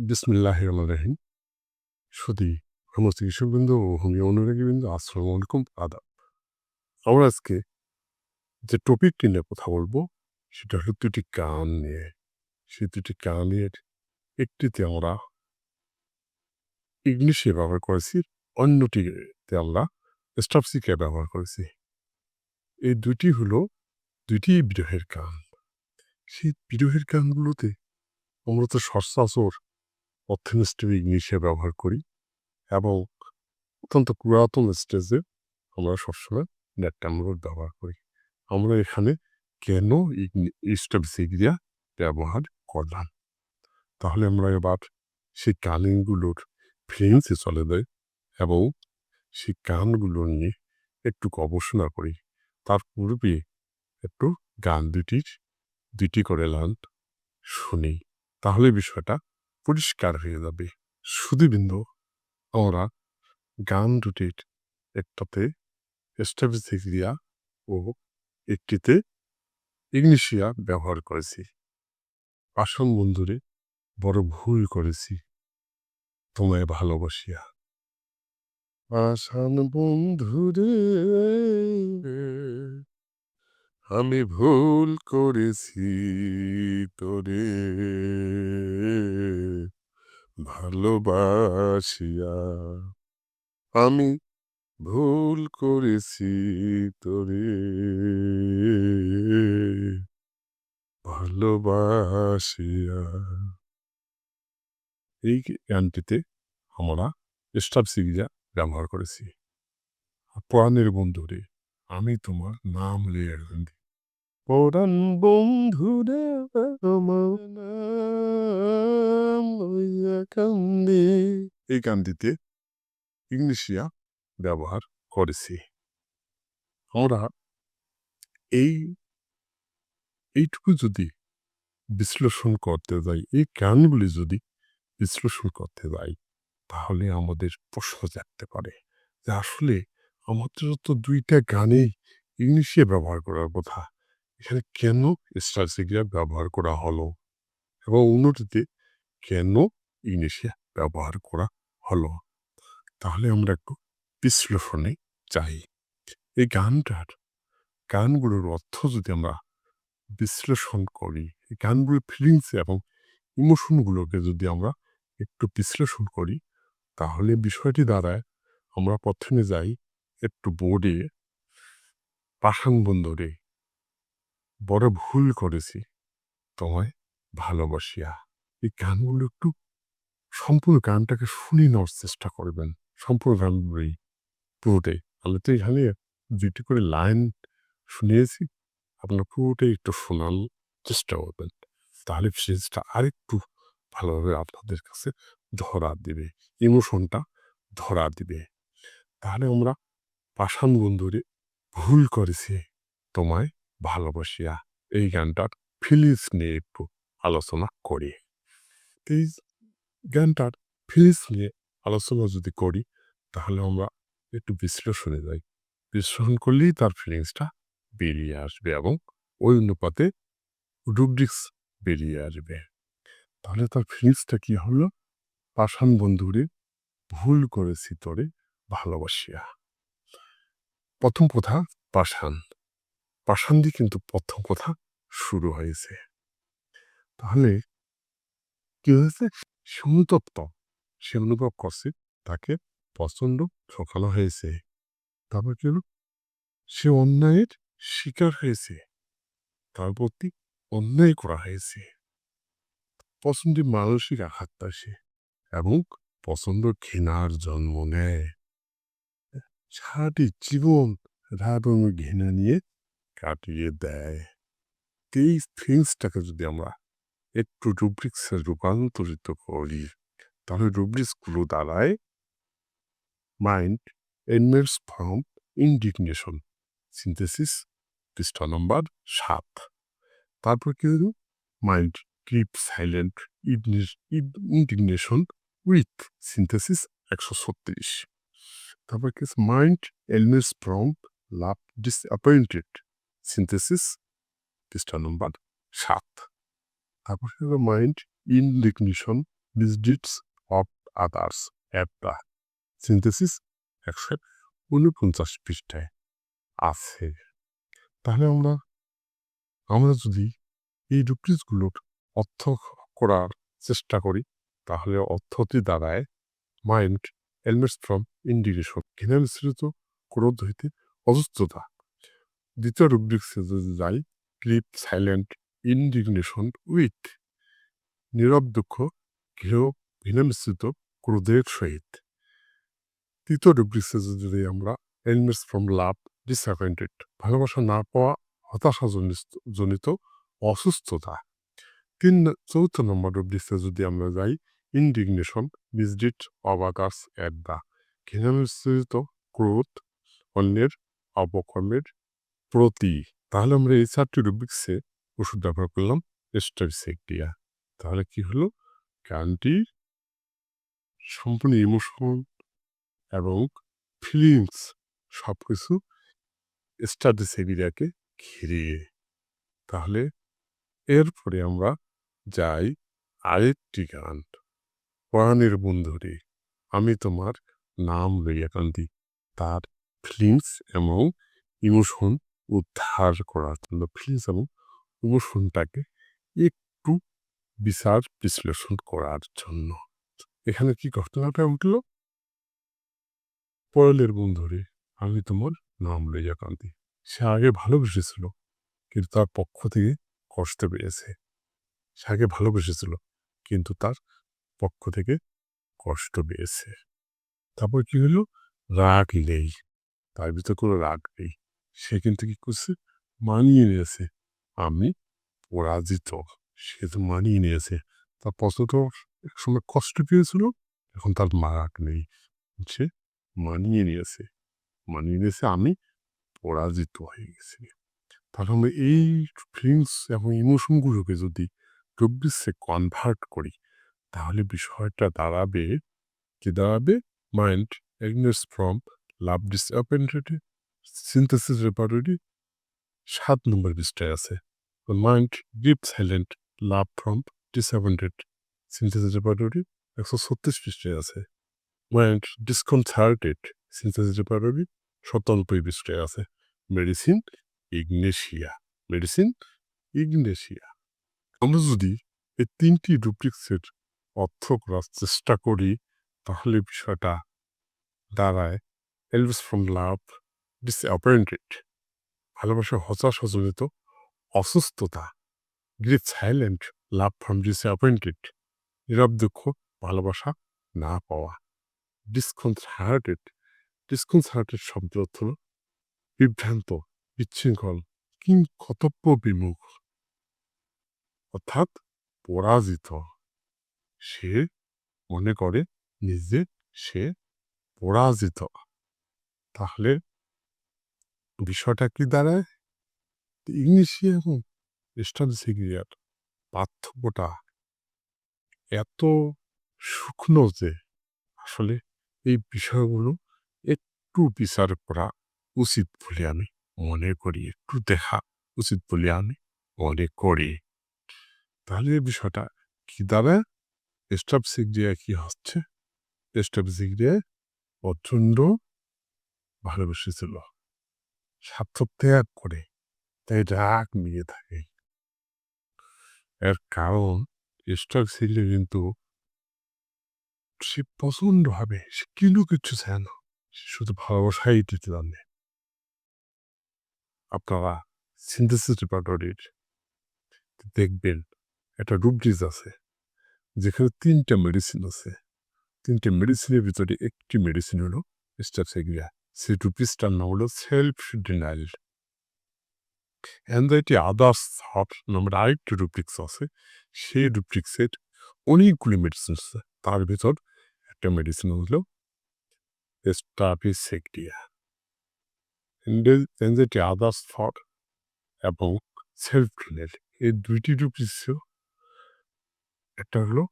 বিসমিল্লাহির রহমানির রহিম। সুধী আমার চিকিৎসকবৃন্দ ও হোমিও অনুরাগীবৃন্দ, আসসালামু আলাইকুম, আদাব। আমরা আজকে যে টপিকটি নিয়ে কথা বলবো সেটা হলো দুটি গান নিয়ে। সেই দুটি গানের একটিতে আমরা ইংলিশে ব্যবহার করেছি, অন্যটিতে আমরা স্টাফসিকে ব্যবহার করেছি। এই দুটি হলো দুটি বিরহের গান। সেই বিরহের গানগুলোতে আমরা তো সচরাচর অর্থনিষ্ঠ ইংলিশে ব্যবহার করি এবং অত্যন্ত পুরাতন স্টেজে আমরা সবসময় নেট টার্মগুলো ব্যবহার করি। আমরা এখানে কেন স্টাফসিগিয়া ব্যবহার করলাম? তাহলে আমরা এবার সেই গানগুলোর ফিলিংসে চলে যাই এবং সেই গানগুলো নিয়ে একটু গবেষণা করি। তার পূর্বে একটু গান দুটি করে লাইন শুনি, তাহলে বিষয়টা পরিষ্কার হয়ে যাবে। সুধীবৃন্দ, আমরা গান দুটির একটাতে স্টাফসিগিয়া ও একটিতে ইংলিশিয়া ব্যবহার করেছি। পাষাণ বন্ধুরে বড় ভুল করেছি তোমায় ভালোবাসিয়া। পাষাণ বন্ধুরে আমি ভুল করেছি তোরে ভালোবাসিয়া। আমি ভুল করেছি তোরে ভালোবাসিয়া। এই গানটিতে আমরা স্টাফসিগিয়া ব্যবহার করেছি। প্রাণের বন্ধুরে আমি তোমার নাম লিয়ে কান্দি। পরাণ বন্ধুরে আমার নাম লইয়া কান্দি। এই গানটিতে ইংলিশিয়া ব্যবহার করেছি। আমরা এইটুকু যদি বিশ্লেষণ করতে যাই, এই গানগুলি যদি বিশ্লেষণ করতে যাই, তাহলে আমাদের প্রশ্ন জাগতে পারে যে আসলে আমাদের তো দুইটা গানেই ইংলিশে ব্যবহার করার কথা, এখানে কেন স্টাফসিগিয়া ব্যবহার করা হলো এবং অন্যটিতে কেন ইংলিশে ব্যবহার করা হলো? তাহলে আমরা একটু বিশ্লেষণে যাই। এই গানগুলোর অর্থ যদি আমরা বিশ্লেষণ করি, এই গানগুলোর ফিলিংস এবং ইমোশনগুলোকে যদি আমরা একটু বিশ্লেষণ করি, তাহলে বিষয়টি দাঁড়ায় আমরা প্রথমে যাই একটু বোর্ডে। পাষাণ বন্ধুরে বড় ভুল করেছি তোমায় ভালোবাসিয়া। এই গানগুলো একটু সম্পূর্ণ গানটাকে শুনে নেওয়ার চেষ্টা করবেন, সম্পূর্ণ গানগুলোই পুরোটাই। তাহলে তো এখানে দুটি করে লাইন শুনিয়েছি, আপনার পুরোটাই একটু শোনার চেষ্টা করবেন, তাহলে ফিলিংসটা আরেকটু ভালোভাবে আপনাদের কাছে ধরা দিবে, ইমোশনটা ধরা দিবে। তাহলে আমরা পাষাণ বন্ধুরে ভুল করেছি তোমায় ভালোবাসিয়া, এই গানটার ফিলিংস নিয়ে একটু আলোচনা করি। এই গানটার ফিলিংস নিয়ে আলোচনা যদি করি, তাহলে আমরা একটু বিশ্লেষণে যাই। বিশ্লেষণ করলেই তার ফিলিংসটা বেরিয়ে আসবে এবং ওই অনুপাতে রুব্রিক্স বেরিয়ে আসবে। তাহলে তার ফিলিংসটা কি হলো? পাষাণ বন্ধুরে ভুল করেছি তোরে ভালোবাসিয়া। প্রথম কথা পাষাণ। পাষাণ দিয়ে কিন্তু প্রথম কথা শুরু হয়েছে। তাহলে কি হয়েছে? সে অনুতপ্ত, সে অনুভব করছে তাকে প্রচন্ড ঠকানো হয়েছে। তারপর কি হলো? সে অন্যায়ের শিকার হয়েছে, তার প্রতি অন্যায় করা হয়েছে, প্রচন্ড মানসিক আঘাত পায় এবং প্রচন্ড ঘৃণার জন্ম নেয়। সারাটি জীবন রাগ এবং ঘৃণা নিয়ে কাটিয়ে দেয়। এই থিংসটাকে যদি আমরা একটু রুব্রিক্সে রূপান্তরিত করি, তাহলে রুব্রিক্সগুলো দাঁড়ায় mind ailments from indignation, synthesis পৃষ্ঠা নম্বর ৭। তারপর কি হলো? Mind keep silent indignation with, synthesis ১৩৬। তারপর কি mind ailments from love disappointed, synthesis পৃষ্ঠা নম্বর ৭। তারপর কি হলো? Mind indignation misdeeds of others at the synthesis 149 পৃষ্ঠায় আছে। তাহলে আমরা যদি এই রুব্রিক্সগুলোর অর্থ করার চেষ্টা করি তাহলে অর্থটি দাঁড়ায় মাইন্ড এলমেটস ফ্রম ইন্ডিগেশন, ঘৃণা মিশ্রিত ক্রোধ হইতে অসুস্থতা। দ্বিতীয় রুব্রিক্সে যদি যাই, গ্রিপ সাইলেন্ট ইন্ডিগনেশন উইথ, নীরব দুঃখ ঘৃণা মিশ্রিত ক্রোধের সহিত। তৃতীয় রুব্রিক্সে যদি আমরা এলমেটস ফ্রম লাভ ডিসঅ্যাপয়েন্টেড, ভালোবাসা না পাওয়া হতাশা জনিত অসুস্থতা। চৌথ নম্বর রুব্রিক্সে যদি আমরা যাই, ইন্ডিগনেশন মিসডিড অব আদার্স এট দ্য, ঘৃণা মিশ্রিত ক্রোধ অন্যের অপকর্মের প্রতি। তাহলে আমরা এই 4টি রুব্রিক্সে ওষুধ ব্যবহার করলাম স্ট্রাবিসেক্টিয়া। তাহলে কি হলো, গানটি সম্পূর্ণ ইমোশন এবং ফিলিংস সবকিছু স্ট্রাবিসেক্টিয়াকে ঘিরে। তাহলে এরপরে আমরা যাই আরেকটি গান, পরাণের বন্ধুরে আমি তোমার নাম লইয়া কান্দি। তার ফিলিংস এবং ইমোশন উদ্ধার করার জন্য, ফিলিংস এবং ইমোশনটাকে একটু বিচার বিশ্লেষণ করার জন্য। এখানে কি ঘটনাটা উঠল, পরাণের বন্ধুরে আমি তোমার নাম লইয়া কান্দি। সে আগে ভালোবেসেছিল কিন্তু তার পক্ষ থেকে কষ্ট পেয়েছে। সে আগে ভালোবেসেছিল কিন্তু তার পক্ষ থেকে কষ্ট পেয়েছে। তারপর কি হলো, রাগ নেই, তার ভিতরে কোনো রাগ নেই। সে কিন্তু কি করছে, মানিয়ে নিয়েছে আমি পরাজিত। সে তো মানিয়ে নিয়েছে, তার পছন্দ এক সময় কষ্ট পেয়েছিল, এখন তার রাগ নেই, সে মানিয়ে নিয়েছে আমি পরাজিত হয়ে গেছি। তাহলে আমরা এই ফিলিংস এবং ইমোশনগুলোকে যদি রুব্রিক্সে কনভার্ট করি তাহলে বিষয়টা দাঁড়াবে mind ailments from love disappointed synthesis repertory 7 number পৃষ্ঠায় আছে। Mind grief silent love from disappointed synthesis repertory 136 পৃষ্ঠায় আছে। মাইন্ড ডিসকনসার্টেড সিনথেসিস রেপার্টরি 97 পৃষ্ঠায় আছে। Medicine Ignatia. আমরা যদি এই 3টি রুব্রিক্সের অর্থ করার চেষ্টা করি তাহলে বিষয়টা দাঁড়ায় এলমেটস ফ্রম লাভ ডিসঅ্যাপয়েন্টেড, ভালোবাসা হতাশাজনিত অসুস্থতা। Grief silent love from disappointed, নীরব দুঃখ ভালোবাসা না পাওয়া। ডিসকনসার্টেড শব্দ অর্থ হল বিভ্রান্ত, বিশৃঙ্খল, কর্তব্য বিমুখ, অর্থাৎ পরাজিত। সে মনে করে নিজে সে পরাজিত। তাহলে বিষয়টা কি দাঁড়ায়, ইগনেশিয়া এবং স্ট্রাবিসেক্টিয়ার পার্থক্যটা এত শুকনো যে আসলে এই বিষয়গুলো একটু বিচার করা উচিত বলে আমি মনে করি, একটু দেখা উচিত বলে আমি মনে করি। তাহলে এই বিষয়টা কি দাঁড়ায়, স্ট্রাবিসেক্টিয়া কি হচ্ছে, স্ট্রাবিসেক্টিয়া প্রচন্ড ভালোবেসেছিল, স্বার্থ ত্যাগ করে, তাই রাগ নিয়ে থাকে। এর কারণ স্ট্রাবিসেক্টিয়া কিন্তু সে প্রচন্ড ভাবে সে কিন্তু কিচ্ছু চায় না, সে শুধু ভালোবাসাই দিতে জানে। আপনারা সিনথেসিস রেপার্টরির দেখবেন একটা রুব্রিক্স আছে যেখানে 3টা মেডিসিন আছে। 3টে মেডিসিনের ভিতরে একটি মেডিসিন হলো স্ট্রাবিসেক্টিয়া। সেই রুব্রিক্সটার নাম হলো self denial. Anxiety others thought নামের আরেকটি রুব্রিক্স আছে। সেই রুব্রিক্সের অনেকগুলি মেডিসিন আছে, তার ভিতর একটা মেডিসিন হলো স্ট্রাবিসেক্টিয়া। অ্যাংজাইটি আদার্স থট এবং সেলফ ডিনাইল এই 2টি রুব্রিক্স, একটা হলো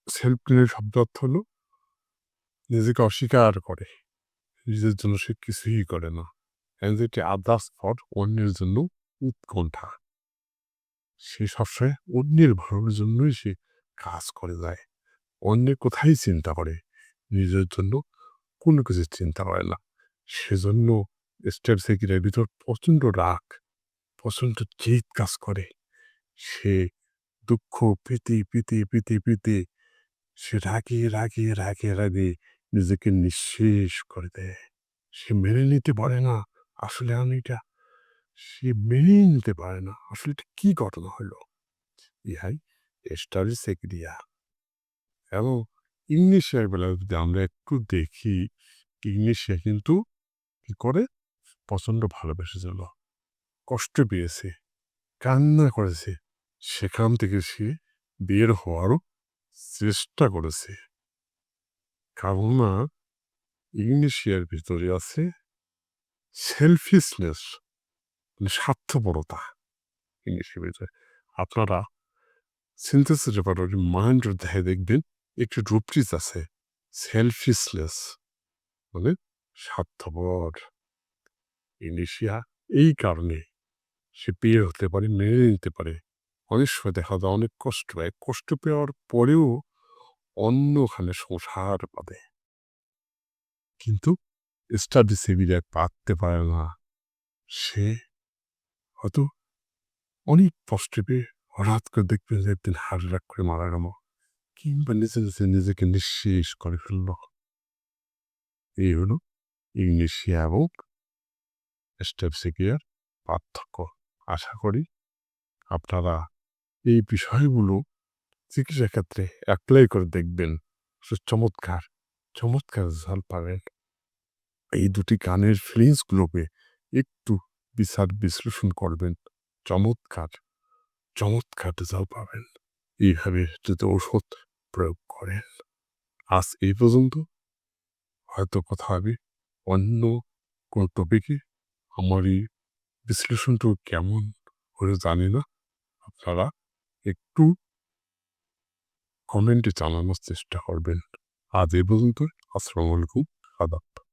সেলফ ডিনাইল শব্দ অর্থ হলো নিজেকে অস্বীকার করে, নিজের জন্য সে কিছুই করে না। অ্যাংজাইটি আদার্স থট অন্যের জন্য উৎকণ্ঠা, সে সবসময় অন্যের ভালোর জন্যই সে কাজ করে যায়। অন্যের কথাই চিন্তা করে, নিজের জন্য কোনো কিছু চিন্তা করে না। সেজন্য স্টার সেকিরের ভিতর প্রচণ্ড রাগ, প্রচণ্ড জেদ কাজ করে। সে দুঃখ পেতে, পেতে, পেতে, পেতে সে রাগে, রাগে, রাগে, রাগে নিজেকে নিঃশেষ করে দেয়। সে মেনে নিতে পারে না, আসলে আমি এটা সে মেনেই নিতে পারে না। আসলে এটা কি ঘটনা হলো? ইহাই স্টারের সেকিরিয়া। এবং ইংলিশের বেলায় যদি আমরা একটু দেখি, ইংলিশে কিন্তু কি করে? প্রচণ্ড ভালোবেসেছিল, কষ্ট পেয়েছে, কান্না করেছে। সেখান থেকে সে বের হওয়ারও চেষ্টা করেছে। কেননা ইংলিশের ভিতরে আছে সেলফিশনেস, মানে স্বার্থপরতা ইংলিশের ভিতরে। আপনারা সিনথেসিস রেপার্টরি মাইন্ড দেখে দেখবেন একটি রূপটিস আছে সেলফিশনেস, মানে স্বার্থপর। ইংলিশিয়া এই কারণে সে বের হতে পারে, মেনে নিতে পারে। অনেক সময় দেখা যায় অনেক কষ্ট পায়, কষ্ট পাওয়ার পরেও অন্যখানে সংসার পাবে, কিন্তু স্টাডি সেভিরা পারতে পারে না। সে হয়তো অনেক কষ্ট পেয়ে হঠাৎ করে দেখবেন যে একদিন হার্ট অ্যাটাক করে মারা গেল, কিংবা নিজে নিজে নিজেকে নিঃশেষ করে ফেলল। এই হলো ইংলিশিয়া এবং স্টেপ সিকিয়ার পার্থক্য। আশা করি আপনারা এই বিষয়গুলো চিকিৎসা ক্ষেত্রে অ্যাপ্লাই করে দেখবেন। চমৎকার, চমৎকার রেজাল্ট পাবেন। এই দুটি গানের ফিলিংসগুলোকে একটু বিচার বিশ্লেষণ করবেন। চমৎকার, চমৎকার রেজাল্ট পাবেন। এইভাবে যদি ঔষধ প্রয়োগ করেন। আজ এই পর্যন্ত, হয়তো কথা হবে অন্য কোনো টপিকে। আমার এই বিশ্লেষণটা কেমন হলে জানি না। আপনারা একটু কমেন্টে জানানোর চেষ্টা করবেন। আজ এই পর্যন্ত। আসসালামু আলাইকুম, আদাব।